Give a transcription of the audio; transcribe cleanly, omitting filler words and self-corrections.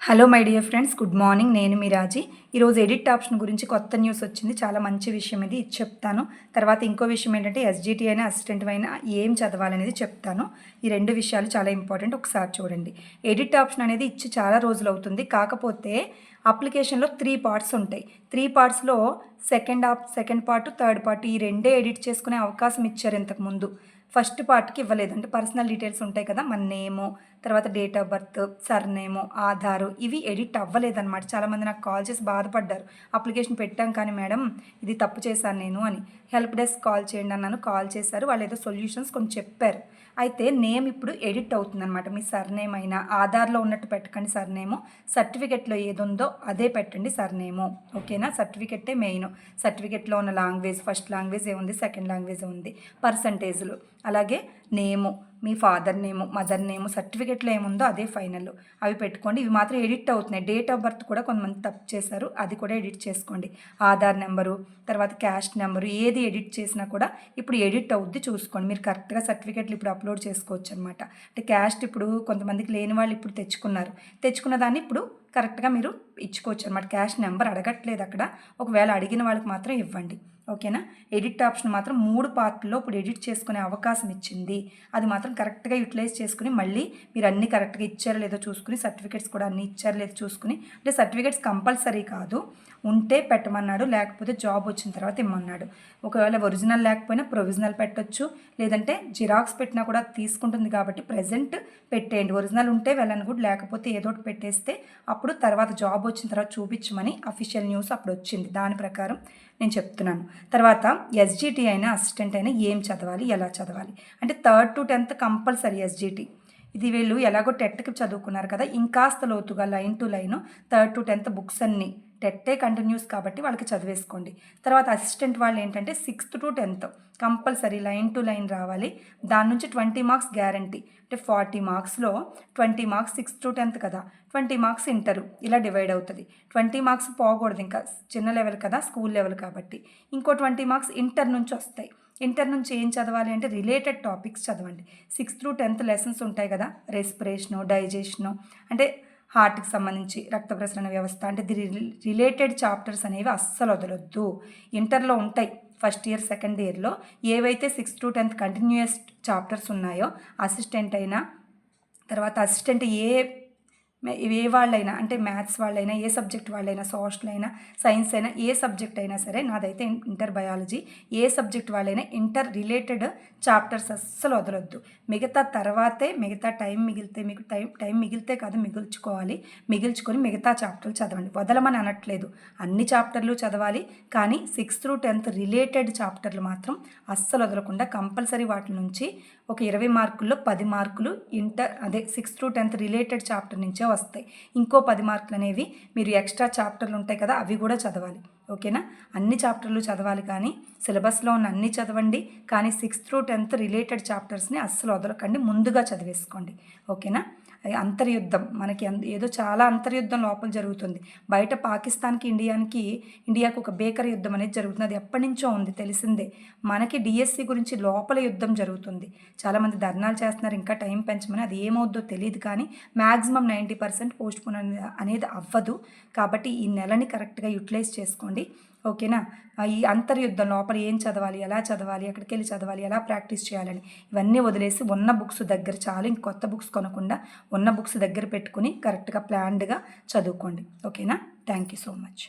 Hello my dear friends, good morning. నేను మీ రాజీ. ఈరోజు edit option గురించి కొత్త న్యూస్ వచ్చింది. చాలా మంచి విషయం ఇది చెప్తాను. తర్వాత ఇంకో విషయం ఏంటంటే ఎస్జిటి అయినా అసిస్టెంట్ అయినా ఏం చదవాలనేది చెప్తాను. ఈ రెండు విషయాలు చాలా ఇంపార్టెంట్. ఒకసారి చూడండి. ఎడిట్ ఆప్షన్ అనేది ఇచ్చి చాలా రోజులు అవుతుంది. కాకపోతే అప్లికేషన్లో 3 పార్ట్స్ ఉంటాయి. 3 పార్ట్స్లో సెకండ్ పార్ట్, థర్డ్ పార్ట్ ఈ రెండే ఎడిట్ చేసుకునే అవకాశం ఇచ్చారు ఇంతకుముందు. ఫస్ట్ పార్ట్కి ఇవ్వలేదు. అంటే పర్సనల్ డీటెయిల్స్ ఉంటాయి కదా, మన నేము, తర్వాత date of birth, surname, Aadhaar, ఇవి ఎడిట్ అవ్వలేదన్నమాట. చాలామంది నాకు కాల్ చేసి బాధపడ్డారు. అప్లికేషన్ పెట్టాం కానీ మేడం ఇది తప్పు చేశాను నేను అని. హెల్ప్ డెస్క్ కాల్ చేయండి అన్నాను. కాల్ చేశారు. వాళ్ళు ఏదో సొల్యూషన్స్ కొన్ని చెప్పారు. అయితే నేమ్ ఇప్పుడు ఎడిట్ అవుతుందన్నమాట. మీ సర్నేమ్ అయినా ఆధార్లో ఉన్నట్టు పెట్టకండి సర్నేము. సర్టిఫికెట్లో ఏది ఉందో అదే పెట్టండి సర్నేము. ఓకేనా? సర్టిఫికెట్టే మెయిన్. సర్టిఫికెట్లో ఉన్న లాంగ్వేజ్, ఫస్ట్ లాంగ్వేజ్ ఏముంది, సెకండ్ లాంగ్వేజ్ ఉంది, పర్సంటేజ్లు, అలాగే నేము, మీ ఫాదర్ నేము, మదర్ నేము, సర్టిఫికెట్లో ఏముందో అదే ఫైనల్. అవి పెట్టుకోండి. ఇవి మాత్రం ఎడిట్ అవుతున్నాయి. డేట్ ఆఫ్ బర్త్ కూడా కొంతమంది తప్పు చేశారు, అది కూడా ఎడిట్ చేసుకోండి. ఆధార్ నెంబరు, తర్వాత క్యాస్ట్ నెంబరు, ఏది ఎడిట్ చేసినా కూడా ఇప్పుడు ఎడిట్ అవుద్ది చూసుకోండి. మీరు కరెక్ట్గా సర్టిఫికెట్లు ఇప్పుడు అప్లోడ్ చేసుకోవచ్చు అనమాట. అంటే క్యాస్ట్ ఇప్పుడు కొంతమందికి లేని వాళ్ళు ఇప్పుడు తెచ్చుకున్న దాన్ని ఇప్పుడు కరెక్ట్గా మీరు ఇచ్చుకోవచ్చు అనమాట. క్యాస్ట్ నెంబర్ అడగట్లేదు అక్కడ. ఒకవేళ అడిగిన వాళ్ళకి మాత్రం ఇవ్వండి. ఓకేనా? ఎడిట్ ఆప్షన్ మాత్రం 3 పార్ట్లో ఇప్పుడు ఎడిట్ చేసుకునే అవకాశం ఇచ్చింది. అది మాత్రం కరెక్ట్గా యూటిలైజ్ చేసుకుని మళ్ళీ మీరు అన్నీ కరెక్ట్గా ఇచ్చారో లేదో చూసుకుని, సర్టిఫికేట్స్ కూడా అన్నీ ఇచ్చారో లేదో చూసుకుని. అంటే సర్టిఫికేట్స్ కంపల్సరీ కాదు, ఉంటే పెట్టమన్నాడు, లేకపోతే జాబ్ వచ్చిన తర్వాత ఇమ్మన్నాడు. ఒకవేళ ఒరిజినల్ లేకపోయినా ప్రొవిజనల్ పెట్టొచ్చు, లేదంటే జిరాక్స్ పెట్టినా కూడా తీసుకుంటుంది. కాబట్టి ప్రజెంట్ పెట్టేయండి. ఒరిజినల్ ఉంటే వెళ్ళను కూడా, లేకపోతే ఏదో ఒకటి పెట్టేస్తే అప్పుడు తర్వాత జాబ్ వచ్చిన తర్వాత చూపించమని అఫీషియల్ న్యూస్ అప్పుడు వచ్చింది. దాని ప్రకారం నేను చెప్తున్నాను. తర్వాత ఎస్జిటి అయినా అసిస్టెంట్ అయినా ఏం చదవాలి, ఎలా చదవాలి అంటే 3rd to 10th compulsory SGT. ఇది వీళ్ళు ఎలాగో టెట్కి చదువుకున్నారు కదా, ఇంకాస్త లోతుగా line to line 3rd to 10th books అన్నీ టెట్టే కంటిన్యూస్ కాబట్టి వాళ్ళకి చదివేసుకోండి. తర్వాత అసిస్టెంట్ వాళ్ళు ఏంటంటే 6th to 10th compulsory line to line రావాలి. దాని నుంచి 20 మార్క్స్ గ్యారంటీ. అంటే 40 మార్క్స్లో 20 మార్క్స్ 6th to 10th కదా, 20 మార్క్స్ ఇంటరు, ఇలా డివైడ్ అవుతుంది. 20 మార్క్స్ పోకూడదు, ఇంకా చిన్న లెవెల్ కదా, స్కూల్ లెవెల్ కాబట్టి. ఇంకో 20 మార్క్స్ ఇంటర్ నుంచి వస్తాయి. ఇంటర్ నుంచి ఏం చదవాలి అంటే రిలేటెడ్ టాపిక్స్ చదవండి. 6th to 10th లెసన్స్ ఉంటాయి కదా, రెస్పిరేషను, డైజెషను, అంటే హార్ట్కి సంబంధించి రక్త ప్రసరణ వ్యవస్థ, అంటే రిలేటెడ్ చాప్టర్స్ అనేవి అస్సలు వదలొద్దు. ఇంటర్లో ఉంటాయి. ఫస్ట్ ఇయర్, సెకండ్ ఇయర్లో ఏవైతే 6th to 10th continuous chapters ఉన్నాయో, అసిస్టెంట్ అయినా, తర్వాత అసిస్టెంట్ ఏ వాళ్ళైనా, అంటే మ్యాథ్స్ వాళ్ళైనా, ఏ సబ్జెక్ట్ వాళ్ళైనా, సోషల్ అయినా, సైన్స్ అయినా, ఏ సబ్జెక్ట్ అయినా సరే, నాదైతే ఇంటర్ బయాలజీ, ఏ సబ్జెక్ట్ వాళ్ళైనా ఇంటర్ రిలేటెడ్ చాప్టర్స్ అస్సలు వదలొద్దు. మిగతా టైం మిగిలితే, మీకు టైం మిగిలితే కాదు, మిగిల్చుకొని మిగతా చాప్టర్లు చదవండి. వదలమని అనట్లేదు, అన్ని చాప్టర్లు చదవాలి. కానీ 6th to 10th రిలేటెడ్ చాప్టర్లు మాత్రం అస్సలు వదలకుండా కంపల్సరీ వాటి నుంచి ఒక 20 మార్కుల్లో 10 మార్కులు 6th to 10th related chapter నుంచే వస్తాయి. ఇంకో 10 మార్కులు అనేవి మీరు ఎక్స్ట్రా చాప్టర్లు ఉంటాయి కదా, అవి కూడా చదవాలి. ఓకేనా? అన్ని చాప్టర్లు చదవాలి, కానీ సిలబస్లో ఉన్న అన్ని చదవండి. కానీ 6th to 10th రిలేటెడ్ చాప్టర్స్ని అస్సలు వదలకండి, ముందుగా చదివేసుకోండి. ఓకేనా? అంతర్యుద్ధం మనకి ఏదో చాలా అంతర్యుద్ధం లోపల జరుగుతుంది. బయట పాకిస్తాన్కి ఇండియాకు ఒక బేకర్ యుద్ధం అనేది జరుగుతుంది. అది ఎప్పటి నుంచో ఉంది, తెలిసిందే. మనకి డిఎస్సి గురించి లోపల యుద్ధం జరుగుతుంది. చాలామంది ధర్నాలు చేస్తున్నారు ఇంకా టైం పెంచమని. అది ఏమవుద్దో తెలియదు, కానీ మ్యాక్సిమం 90% పోస్ట్పోన్ అనేది అవ్వదు. కాబట్టి ఈ నెలని కరెక్ట్గా యూటిలైజ్ చేసుకోండి. ఓకేనా? ఈ అంతర్యుద్ధం లోపల ఏం చదవాలి, ఎలా చదవాలి, ఎక్కడికి వెళ్ళి చదవాలి, ఎలా ప్రాక్టీస్ చేయాలని ఇవన్నీ వదిలేసి ఉన్న బుక్స్ దగ్గర చాలు. ఇంకొత్త బుక్స్ కొనకుండా ఉన్న బుక్స్ దగ్గర పెట్టుకుని కరెక్ట్గా ప్లాన్డ్గా చదువుకోండి. ఓకేనా? Thank you so much.